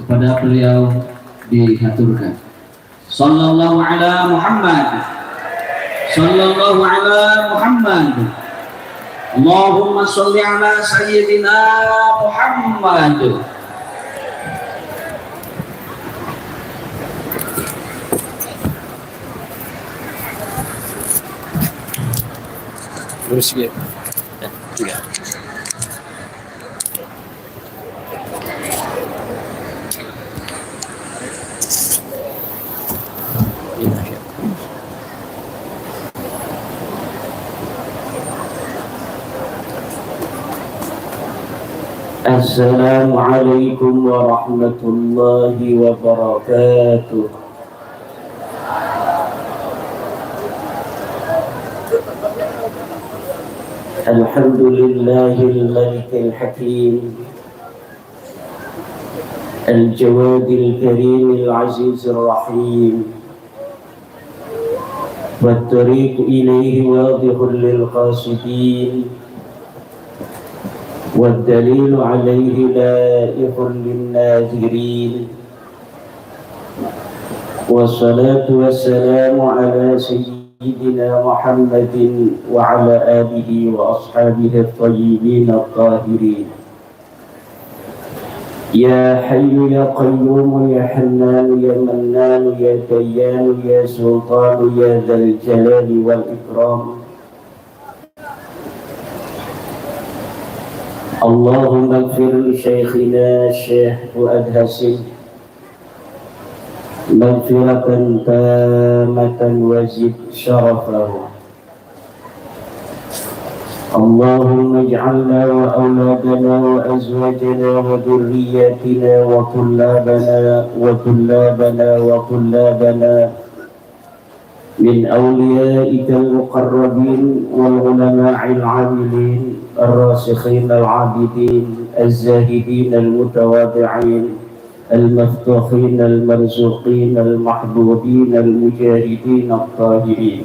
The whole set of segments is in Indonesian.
kepada beliau dihaturkan. Sallallahu ala Muhammad, sallallahu ala Muhammad, Allahumma sholli ala sayyidina Muhammad. Terus ya, juga. Assalamualaikum warahmatullahi wabarakatuh. Alhamdulillahil malikil hakim, al-jawadil karimil azizir rahim, wat-tariq ilayhi wadihul lil qasidin, والدليل عليه لائق للناذرين والصلاة والسلام على سيدنا محمد وعلى آله وأصحابه الطيبين الطاهرين يا حي يا قيوم يا حنان يا منان يا ديان يا سلطان يا ذا الجلال والإكرام اللهم اغفر لشيخنا الشيخ فؤاد هاشم مغفرة تامة وزد شرفه اللهم اجعلنا وأولادنا وأزواجنا وذرياتنا وطلابنا من أوليائك المقربين والعلماء العاملين الراسخين العابدين الزاهدين المتواضعين المفتوحين المرزوقين المحبوبين المجاهدين الطاهرين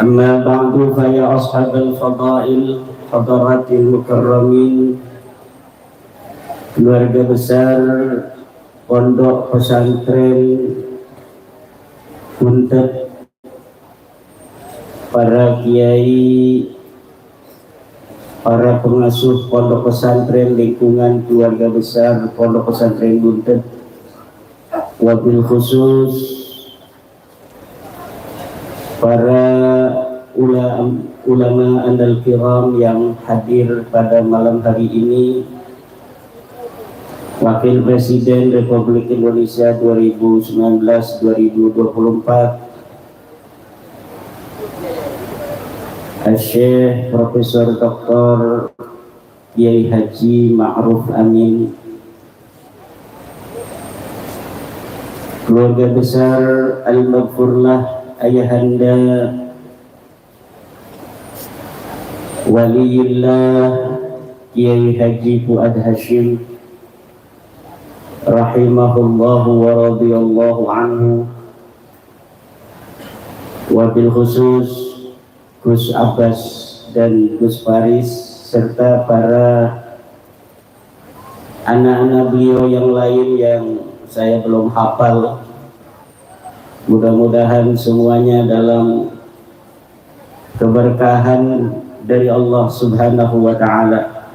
أما بعد فيا أصحاب الفضائل حضرات المكرمين keluarga besar Pondok Pesantren Buntet, para kiai, para pengasuh Pondok Pesantren lingkungan keluarga besar Pondok Pesantren Buntet, wabil khusus para ulama andal kiram yang hadir pada malam hari ini, Wakil Presiden Republik Indonesia 2019-2024 Syekh Profesor Dr. Kiai Haji Ma'ruf Amin, keluarga besar Al-Maghfurlah Ayahanda Waliyillah Kiai Haji Fuad Hashim rahimahullahu wa radiyallahu anhu, wabil khusus Gus Abbas dan Gus Faris serta para anak-anak beliau yang lain yang saya belum hafal. Mudah-mudahan semuanya dalam keberkahan dari Allah Subhanahu wa ta'ala.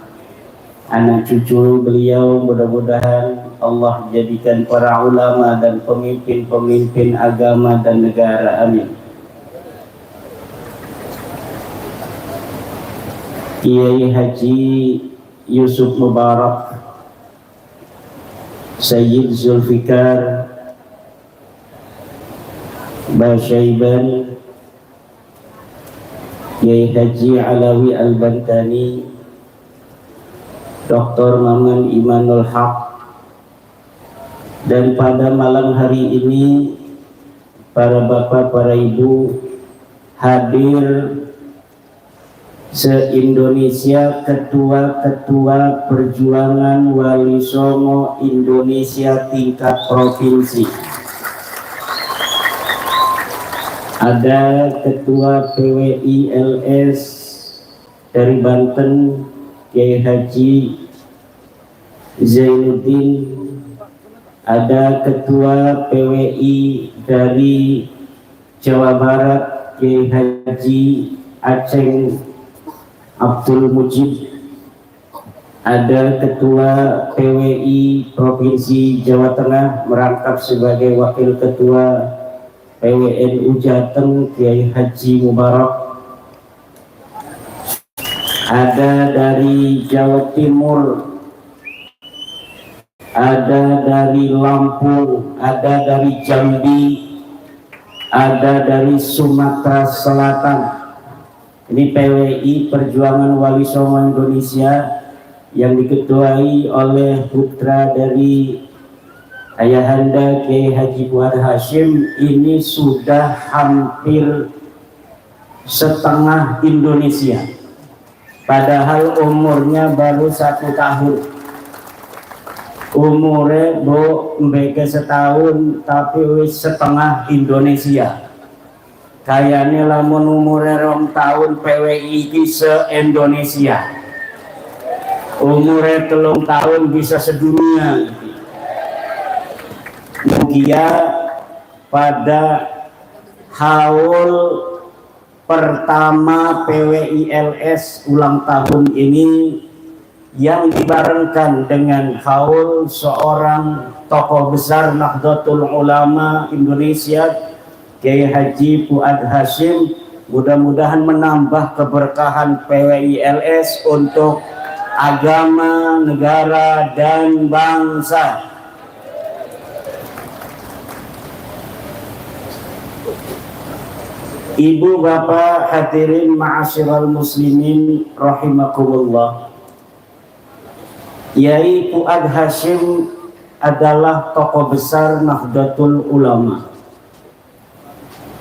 Anak cucu beliau mudah-mudahan Allah jadikan para ulama dan pemimpin-pemimpin agama dan negara. Amin. Kiai Haji Yusuf Mubarak, Sayyid Zulfikar Basyaiban, Kiai Haji Alawi Al-Bantani, Dr. Maman Imanul Haq. Dan pada malam hari ini para bapak, para ibu hadir se-Indonesia, ketua-ketua perjuangan Wali Songo Indonesia tingkat provinsi. Ada ketua PWI LS dari Banten, Kiai Haji Zainuddin, ada ketua PWI dari Jawa Barat Kiai Haji Aceh Abdul Mujib, ada ketua PWI Provinsi Jawa Tengah merangkap sebagai wakil ketua PWNU Jateng Kiai Haji Mubarak, ada dari Jawa Timur, ada dari Lampung, ada dari Jambi, ada dari Sumatera Selatan. Ini PWI Perjuangan Wali Songo Indonesia yang diketuai oleh putra dari Ayahanda Kiai Haji Fuad Hasyim. Ini sudah hampir setengah Indonesia, padahal umurnya baru 1 tahun. Umurnya mbeke setahun tapi wis setengah Indonesia. Kayaknya lamun umurnya 2 tahun PWI ini se-Indonesia. Umurnya 3 tahun bisa sedunia. Mugia pada haul pertama PWI LS ulang tahun ini yang dibarengkan dengan haul seorang tokoh besar Nahdlatul Ulama Indonesia Kiai Haji Fuad Hasyim, mudah-mudahan menambah keberkahan PWI LS untuk agama, negara, dan bangsa. Ibu bapak hadirin ma'asyiral muslimin rahimakumullah. Kiai Fuad Hasyim adalah tokoh besar Nahdlatul Ulama.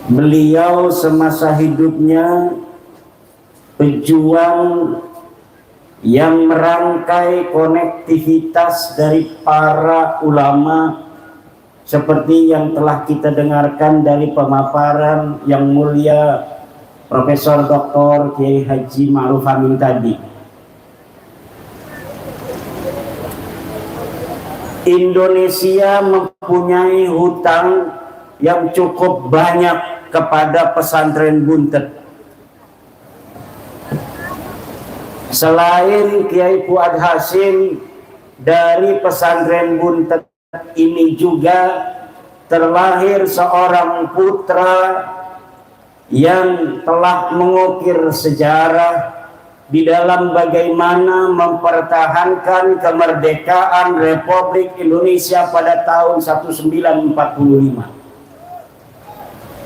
Beliau semasa hidupnya pejuang yang merangkai konektivitas dari para ulama, seperti yang telah kita dengarkan dari pemaparan yang mulia Profesor Dr. Kiai Haji Ma'ruf Amin tadi. Indonesia mempunyai hutang yang cukup banyak kepada pesantren Buntet. Selain Kiai Fuad Hasyim, dari pesantren Buntet ini juga terlahir seorang putra yang telah mengukir sejarah di dalam bagaimana mempertahankan kemerdekaan Republik Indonesia pada tahun 1945.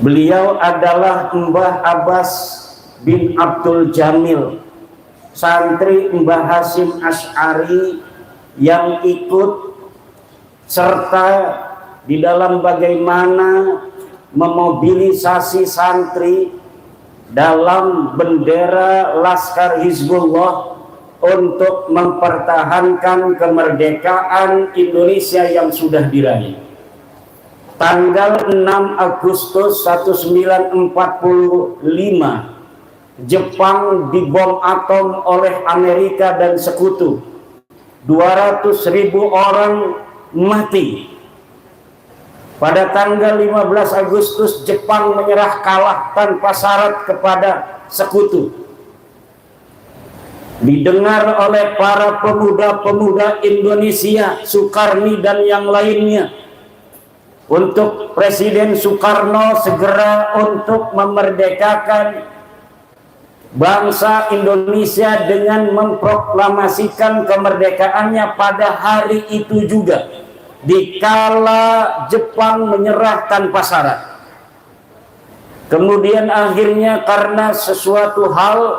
Beliau adalah Mbah Abbas bin Abdul Jamil, santri Mbah Hasyim Asy'ari yang ikut serta di dalam bagaimana memobilisasi santri dalam bendera Laskar Hizbullah untuk mempertahankan kemerdekaan Indonesia yang sudah diraih. Tanggal 6 Agustus 1945, Jepang dibom atom oleh Amerika dan sekutu. 200.000 orang mati. Pada tanggal 15 Agustus, Jepang menyerah kalah tanpa syarat kepada sekutu. Didengar oleh para pemuda-pemuda Indonesia, Sukarni dan yang lainnya, untuk Presiden Soekarno segera untuk memerdekakan bangsa Indonesia dengan memproklamasikan kemerdekaannya pada hari itu juga, dikala Jepang menyerah tanpa syarat. Kemudian akhirnya karena sesuatu hal,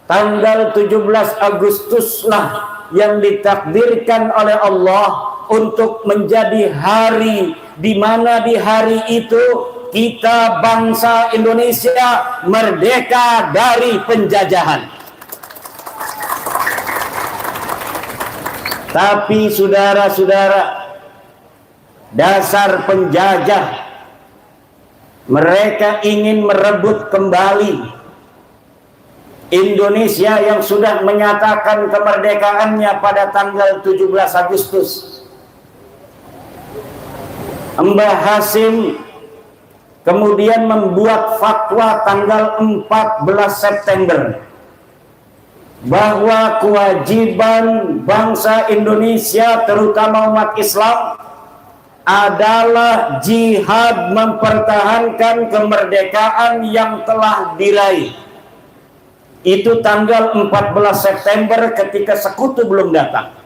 tanggal 17 Agustus lah yang ditakdirkan oleh Allah untuk menjadi hari di mana di hari itu kita bangsa Indonesia merdeka dari penjajahan. Tapi saudara-saudara, dasar penjajah, mereka ingin merebut kembali Indonesia yang sudah menyatakan kemerdekaannya pada tanggal 17 Agustus. Mbah Hasim kemudian membuat fatwa tanggal 14 September bahwa kewajiban bangsa Indonesia terutama umat Islam adalah jihad mempertahankan kemerdekaan yang telah diraih. Itu tanggal 14 September ketika sekutu belum datang.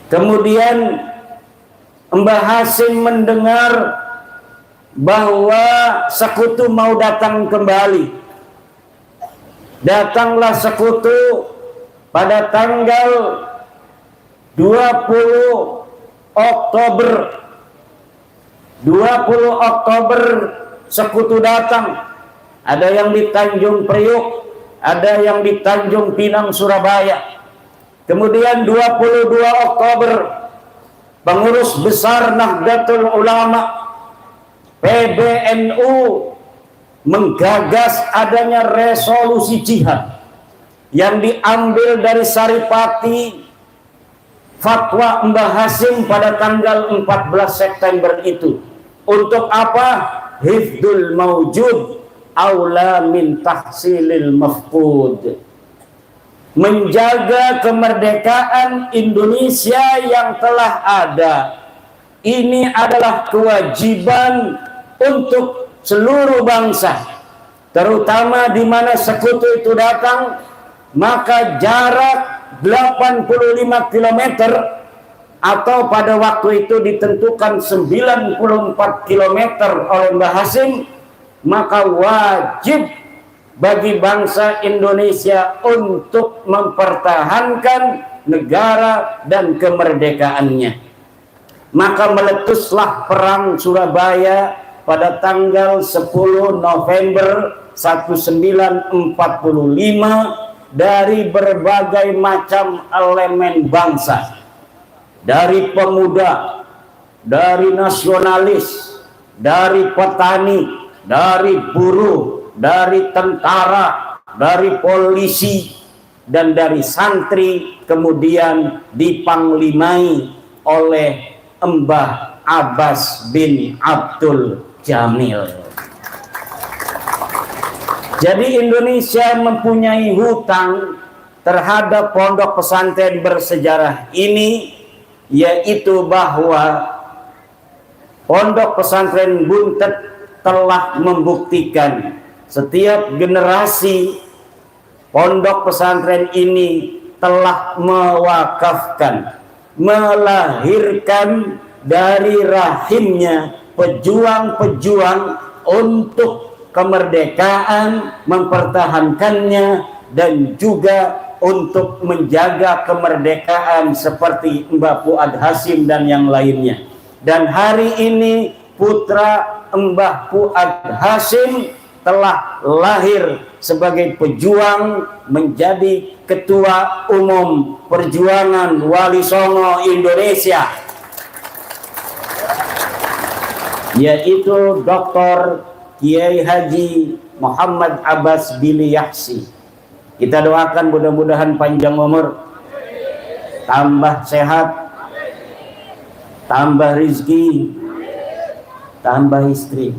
Kemudian Mbah Hasim mendengar bahwa sekutu mau datang kembali. Datanglah sekutu pada tanggal 20 Oktober. 20 Oktober sekutu datang. Ada yang di Tanjung Priuk, ada yang di Tanjung Pinang, Surabaya. Kemudian 22 Oktober pengurus besar Nahdlatul Ulama PBNU menggagas adanya resolusi jihad yang diambil dari Saripati fatwa Mbah Hasim pada tanggal 14 September itu. Untuk apa? Hifdul maujud aula min tahsilil mafqud. Menjaga kemerdekaan Indonesia yang telah ada. Ini adalah kewajiban untuk seluruh bangsa, terutama di mana sekutu itu datang, maka jarak 85 km atau pada waktu itu ditentukan 94 km oleh Mbah Hasim, maka wajib bagi bangsa Indonesia untuk mempertahankan negara dan kemerdekaannya. Maka meletuslah perang Surabaya pada tanggal 10 November 1945 dari berbagai macam elemen bangsa, dari pemuda, dari nasionalis, dari petani, dari buruh, dari tentara, dari polisi, dan dari santri, kemudian dipanglimai oleh Mbah Abbas bin Abdul Jamil. Jadi Indonesia mempunyai hutang terhadap pondok pesantren bersejarah ini, yaitu bahwa pondok pesantren Buntet telah membuktikan setiap generasi pondok pesantren ini telah mewakafkan, melahirkan dari rahimnya pejuang-pejuang untuk kemerdekaan, mempertahankannya, dan juga untuk menjaga kemerdekaan seperti Mbah Fuad Hasim dan yang lainnya. Dan hari ini putra Mbah Fuad Hasim telah lahir sebagai pejuang, menjadi ketua umum perjuangan Wali Songo Indonesia, yaitu Dr. Kiai Haji Muhammad Abbas Bili Yahsi. Kita doakan mudah-mudahan panjang umur, tambah sehat, tambah rizki, tambah istri.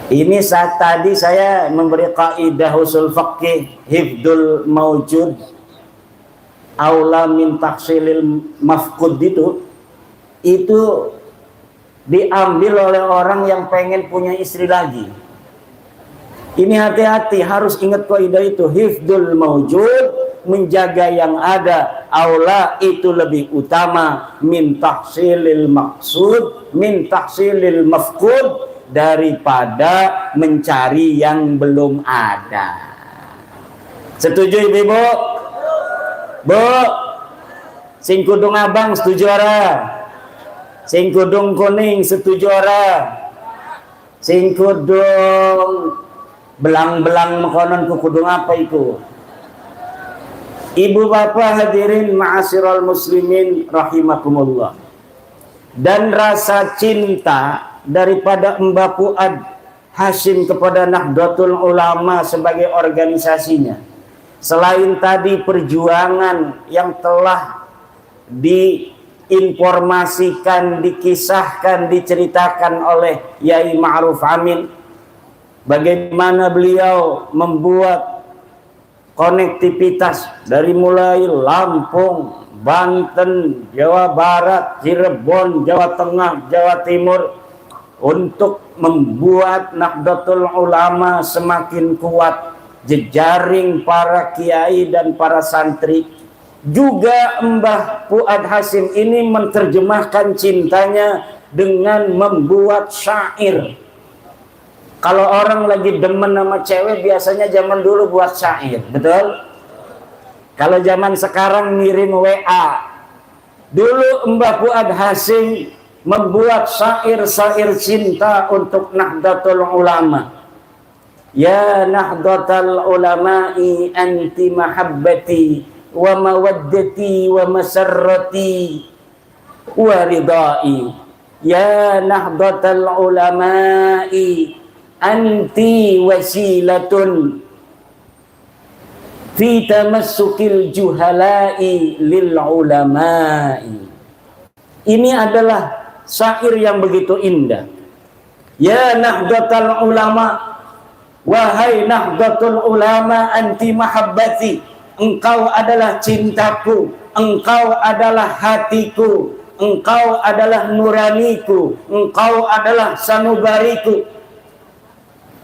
Ini saat tadi saya memberi kaidah usul fikih hifdul maujud aula min tahsilil mafqud, itu diambil oleh orang yang pengen punya istri lagi. Ini hati-hati, harus ingat kaidah itu, hifdul maujud, menjaga yang ada, aula itu lebih utama min tahsilil maqsud, min tahsilil mafqud, daripada mencari yang belum ada. Setuju ibu-ibu? Bu, sing kudung abang setuju ora? Sing kudung kuning setuju ora? Sing kudung belang-belang mekonon ku kudung apa itu? Ibu bapak hadirin ma'asyiral muslimin rahimakumullah. Dan rasa cinta daripada Mbah Fuad Hasyim kepada Nahdlatul Ulama sebagai organisasinya. Selain tadi perjuangan yang telah diinformasikan, dikisahkan, diceritakan oleh Yai Ma'ruf Amin, bagaimana beliau membuat konektivitas dari mulai Lampung, Banten, Jawa Barat, Cirebon, Jawa Tengah, Jawa Timur, untuk membuat Nahdlatul Ulama semakin kuat, jejaring para kiai dan para santri. Juga Mbah Fuad Hasyim ini menerjemahkan cintanya dengan membuat syair. Kalau orang lagi demen sama cewek biasanya zaman dulu buat syair, betul? Kalau zaman sekarang ngirim WA. Dulu Mbah Fuad Hasyim membuat syair-syair cinta untuk Nahdlatul Ulama. Ya Nahdlatul Ulama'i anti mahabbati wa mawaddati wa masarrati wa ridai. Ya Nahdlatul Ulama'i anti wasilatun fi tamassukil juhala'i lil ulama'i. Ini adalah syair yang begitu indah. Ya Nahdlatul Ulama, wahai Nahdlatul Ulama anti mahabbati, engkau adalah cintaku, engkau adalah hatiku, engkau adalah nuraniku, engkau adalah sanubariku.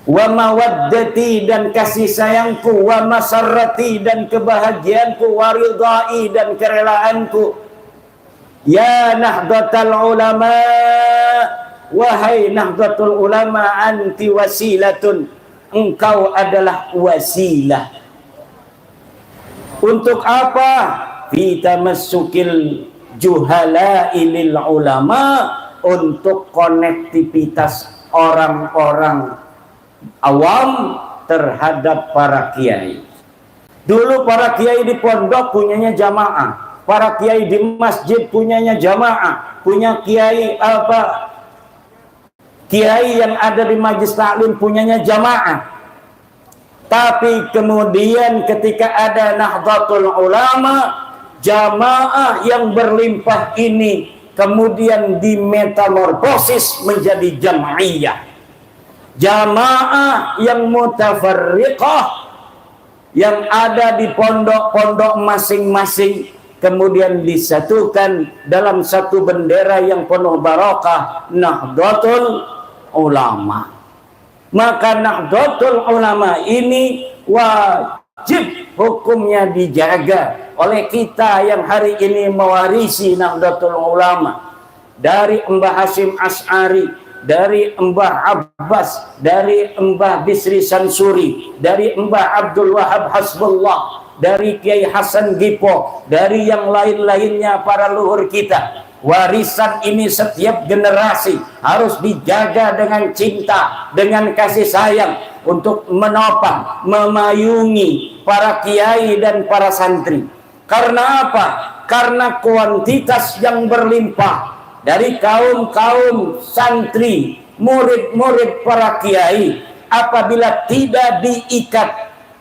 Wa mawaddati, dan kasih sayangku, wa masarrati, dan kebahagiaanku, wa ridai, dan kerelaanku. Ya Nahdlatul Ulama, wahai Nahdlatul Ulama anti wasilatun, engkau adalah wasilah. Untuk apa? Fi tamassukil juhala'i lil ulama, untuk konektivitas orang-orang awam terhadap para kiai. Dulu para kiai di pondok punyanya jamaah, para kiai di masjid punyanya jamaah, punya kiai kiai yang ada di majlis taklim punyanya jamaah. Tapi kemudian ketika ada Nahdlatul Ulama, jamaah yang berlimpah ini kemudian dimetamorfosis menjadi jam'iyah. Jamaah yang mutafarriqah, yang ada di pondok-pondok masing-masing, kemudian disatukan dalam satu bendera yang penuh barakah, Nahdlatul Ulama. Maka Nahdlatul Ulama ini wajib hukumnya dijaga oleh kita yang hari ini mewarisi Nahdlatul Ulama. Dari Mbah Hasyim Asy'ari, dari Mbah Abbas, dari Mbah Bisri Sansuri, dari Mbah Abdul Wahab Hasbullah, dari Kiai Hasan Gipo, dari yang lain-lainnya para luhur kita. Warisan ini setiap generasi harus dijaga dengan cinta, dengan kasih sayang, untuk menopang, memayungi para kiai dan para santri. Karena apa? Karena kuantitas yang berlimpah dari kaum-kaum santri, murid-murid para kiai, apabila tidak diikat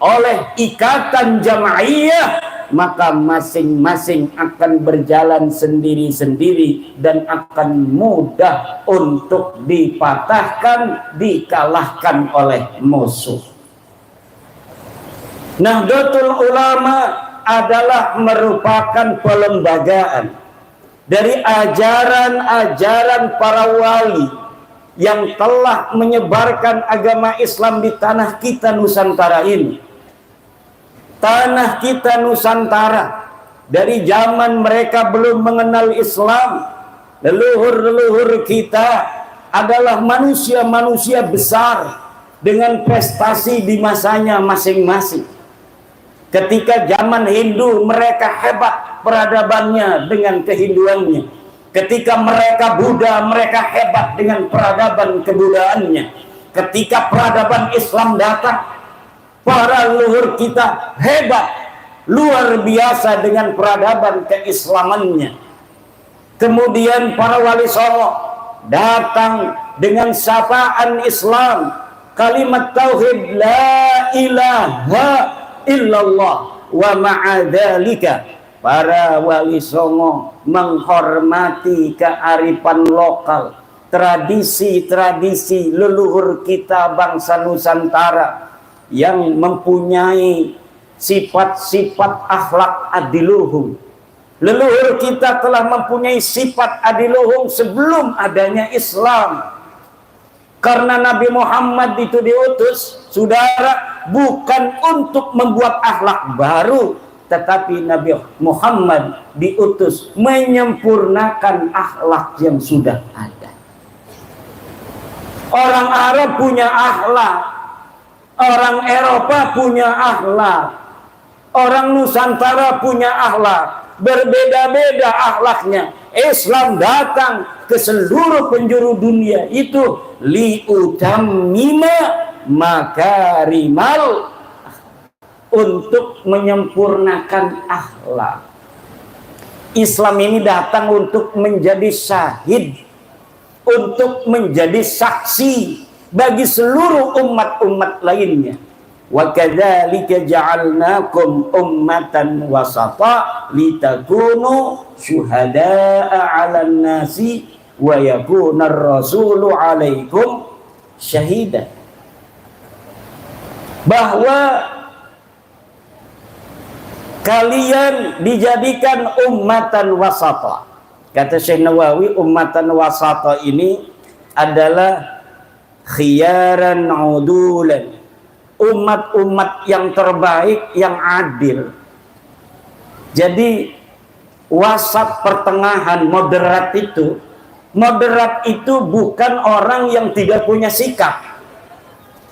oleh ikatan jamaiyah, maka masing-masing akan berjalan sendiri-sendiri dan akan mudah untuk dipatahkan, dikalahkan oleh musuh. Nahdlatul Ulama adalah merupakan pelembagaan dari ajaran-ajaran para wali yang telah menyebarkan agama Islam di tanah kita Nusantara ini. Tanah kita Nusantara, dari zaman mereka belum mengenal Islam, leluhur-leluhur kita adalah manusia-manusia besar dengan prestasi di masanya masing-masing. Ketika zaman Hindu, mereka hebat peradabannya dengan kehinduannya. Ketika mereka Buddha, mereka hebat dengan peradaban kebudaannya. Ketika peradaban Islam datang, para leluhur kita hebat, luar biasa dengan peradaban keislamannya. Kemudian para wali songo datang dengan sapaan Islam, kalimat tauhid la ilaha illallah, wa ma'adzalika para wali songo menghormati kearifan lokal, tradisi-tradisi leluhur kita bangsa Nusantara yang mempunyai sifat-sifat akhlak adiluhum. Leluhur kita telah mempunyai sifat adiluhum sebelum adanya Islam. Karena Nabi Muhammad itu diutus, saudara, bukan untuk membuat akhlak baru, tetapi Nabi Muhammad diutus menyempurnakan akhlak yang sudah ada. Orang Arab punya akhlak, orang Eropa punya akhlak, orang Nusantara punya akhlak, berbeda-beda akhlaknya. Islam datang ke seluruh penjuru dunia itu liutammima makarimal, untuk menyempurnakan akhlak. Islam ini datang untuk menjadi syahid, untuk menjadi saksi bagi seluruh umat-umat lainnya. Wa kadzalika ja'alnakum ummatan wasata litakunu syuhada'a 'alan nasi wa yakuna ar-rasulu 'alaikum syahida. Bahwa kalian dijadikan ummatan wasata. Kata Syekh Nawawi, ummatan wasata ini adalah khiyaran udulan, umat-umat yang terbaik, yang adil. Jadi wasat, pertengahan, moderat itu bukan orang yang tidak punya sikap.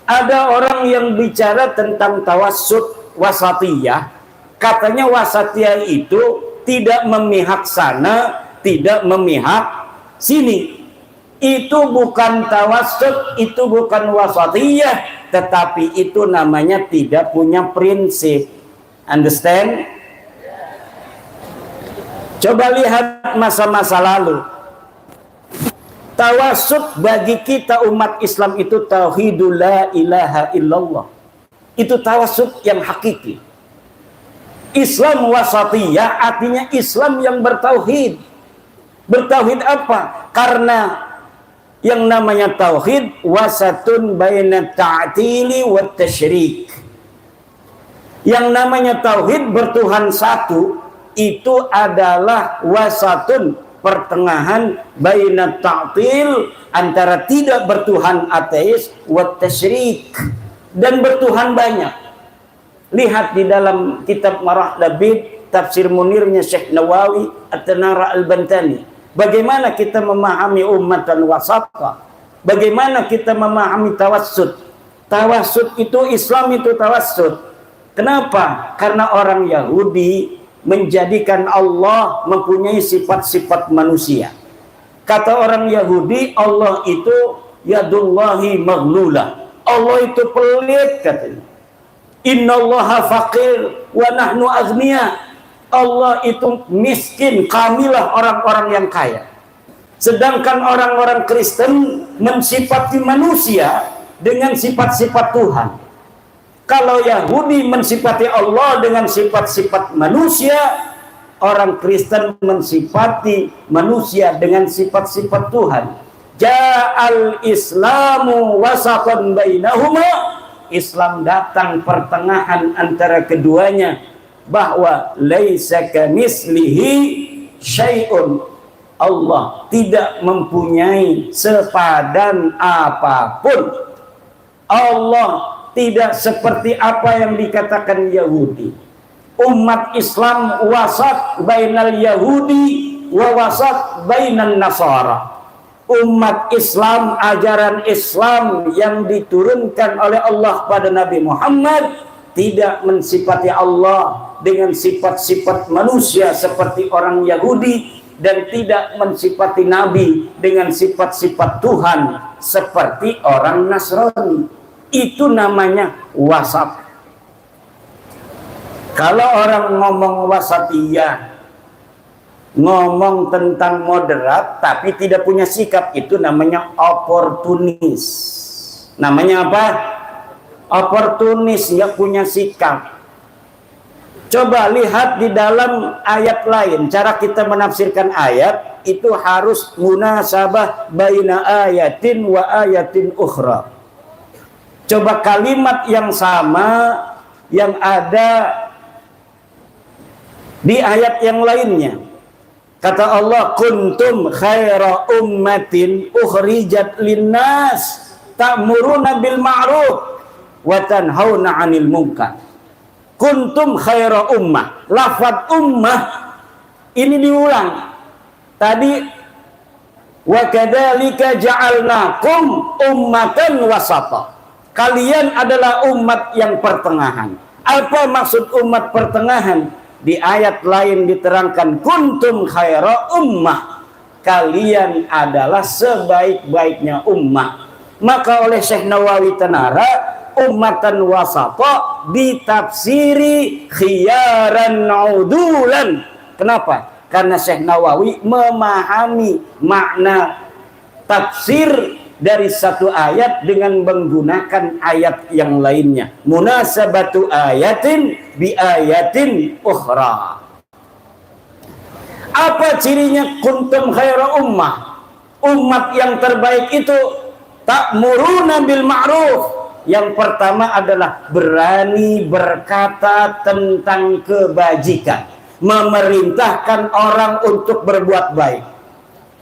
Ada orang yang bicara tentang tawassut wasatiyah, katanya wasatiyah itu tidak memihak sana, tidak memihak sini. Itu bukan tawassut, itu bukan wasatiyah, tetapi itu namanya tidak punya prinsip. Understand? Coba lihat masa-masa lalu. Tawassut bagi kita umat Islam itu tauhidul la ilaha illallah. Itu tawassut yang hakiki. Islam wasatiyah artinya Islam yang bertauhid. Bertauhid apa? Karena yang namanya tauhid wasatun baina ta'tili wa tasyrik. Yang namanya tauhid bertuhan satu itu adalah wasatun, pertengahan baina ta'til, antara tidak bertuhan ateis wa tasyrik, dan bertuhan banyak. Lihat di dalam kitab Marah Labid, tafsir munirnya Syekh Nawawi At-Tanara Al-Bantani. Bagaimana kita memahami ummatan wasata? Bagaimana kita memahami tawassut? Tawassut itu, Islam itu tawassut. Kenapa? Karena orang Yahudi menjadikan Allah mempunyai sifat-sifat manusia. Kata orang Yahudi, Allah itu yadullahi maghlulah. Allah itu pelit, katanya. Innallaha faqir wa nahnu aghniya. Allah itu miskin, kamilah orang-orang yang kaya. Sedangkan orang-orang Kristen mensifati manusia dengan sifat-sifat Tuhan. Kalau Yahudi mensifati Allah dengan sifat-sifat manusia, orang Kristen mensifati manusia dengan sifat-sifat Tuhan. Ja'al Islamu wasatan bainahuma. Islam datang pertengahan antara keduanya, bahwa laisa kamitslihi syai'un. Allah tidak mempunyai sepadan apapun. Allah tidak seperti apa yang dikatakan Yahudi. Umat Islam wasat bainal Yahudi wa wasat bainan Nasara. Umat Islam, ajaran Islam yang diturunkan oleh Allah pada Nabi Muhammad tidak mensifati Allah dengan sifat-sifat manusia seperti orang Yahudi, dan tidak mensifati Nabi dengan sifat-sifat Tuhan seperti orang Nasrani. Itu namanya wasat. Kalau orang ngomong wasatiyah, ngomong tentang moderat tapi tidak punya sikap, itu namanya oportunis. Namanya apa? Oportunis, nggak punya sikap. Coba lihat di dalam ayat lain, cara kita menafsirkan ayat itu harus munasabah baina ayatin wa ayatin ukhra. Coba kalimat yang sama yang ada di ayat yang lainnya. Kata Allah, kuntum khaira ummatin ukhrijat linnas ta'muruna bil ma'ruf wa tanhauna 'anil munkar. Kuntum khaira ummah. Lafaz ummah ini diulang. Tadi wa kadzalika ja'alnakum ummatan wasata. Kalian adalah umat yang pertengahan. Apa maksud umat pertengahan? Di ayat lain diterangkan kuntum khaira ummah. Kalian adalah sebaik-baiknya ummah. Maka oleh Syekh Nawawi Tanara, ummatan wasata ditafsiri khiyaran udulan. Kenapa? Karena Syekh Nawawi memahami makna tafsir dari satu ayat dengan menggunakan ayat yang lainnya. Munasabatu ayatin bi ayatin ukhra. Apa cirinya kuntum khaira ummah? Umat yang terbaik itu ta'muruna bil ma'ruf. Yang pertama adalah berani berkata tentang kebajikan, memerintahkan orang untuk berbuat baik.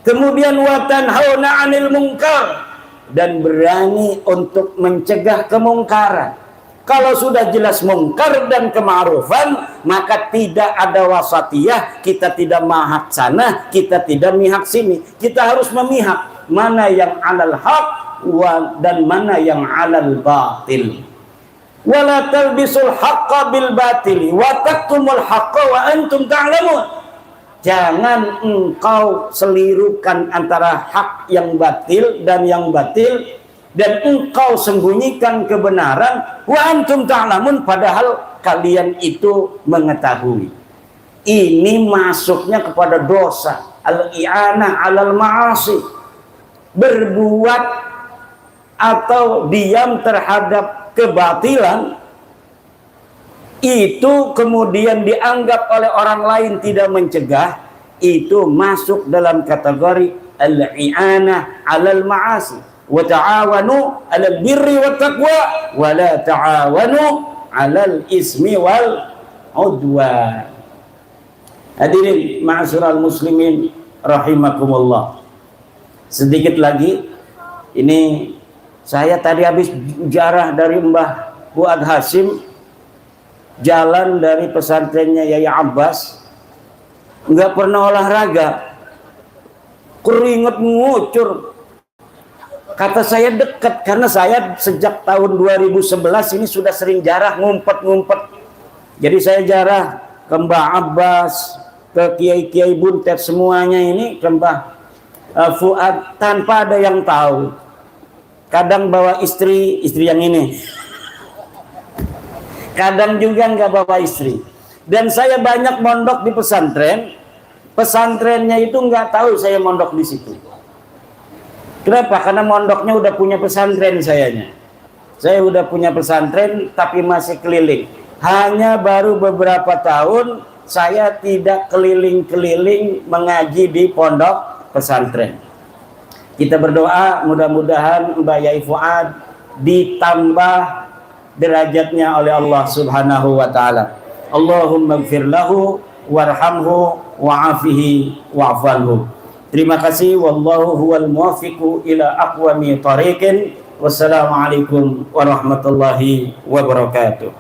Kemudian wa tanhauna 'anil munkar, dan berani untuk mencegah kemungkaran. Kalau sudah jelas mungkar dan kema'rufan, maka tidak ada wasatiyah, kita tidak mahak sana, kita tidak mihak sini. Kita harus memihak mana yang 'alal haq dan mana yang 'alal batil. Wala talbisul haqqa bil batili wa taktumul haqqa wa antum ta'lamun. Jangan engkau selirukan antara hak yang batil dan yang batil, dan engkau sembunyikan kebenaran wa antum ta'lamun, padahal kalian itu mengetahui. Ini masuknya kepada dosa al-i'anah 'alal ma'asi. Berbuat atau diam terhadap kebatilan itu kemudian dianggap oleh orang lain tidak mencegah, itu masuk dalam kategori al-i'anah 'alal ma'asi. Wa ta'awanu 'alal birri wat taqwa wa la ta'awanu 'alal ismi wal 'udwan. Hadirin ma'asyiral muslimin rahimakumullah. Sedikit lagi, ini saya tadi habis jarah dari Mbah Fuad Hasim, jalan dari pesantrennya Yai Abbas, nggak pernah olahraga, keringet ngucur. Kata saya dekat, karena saya sejak tahun 2011 ini sudah sering jarah, ngumpet-ngumpet. Jadi saya jarah ke Mbah Abbas, ke kiai-kiai buntet, semuanya ini ke Mbah Fuad tanpa ada yang tahu. Kadang bawa istri yang ini, kadang juga nggak bawa istri. Dan saya banyak mondok di pesantren, pesantrennya itu nggak tahu saya mondok di situ. Kenapa? Karena mondoknya udah punya pesantren sayanya. Saya udah punya pesantren tapi masih keliling. Hanya baru beberapa tahun saya tidak keliling-keliling mengaji di pondok pesantren. Kita berdoa mudah-mudahan Mbak Yai Fuad ditambah derajatnya oleh Allah Subhanahu wa taala. Allahumma ighfir lahu warhamhu wa'afihi wa'falhu. Terima kasih, wallahu huwal muwaffiqu ila aqwami thariqin. Wassalamualaikum warahmatullahi wabarakatuh.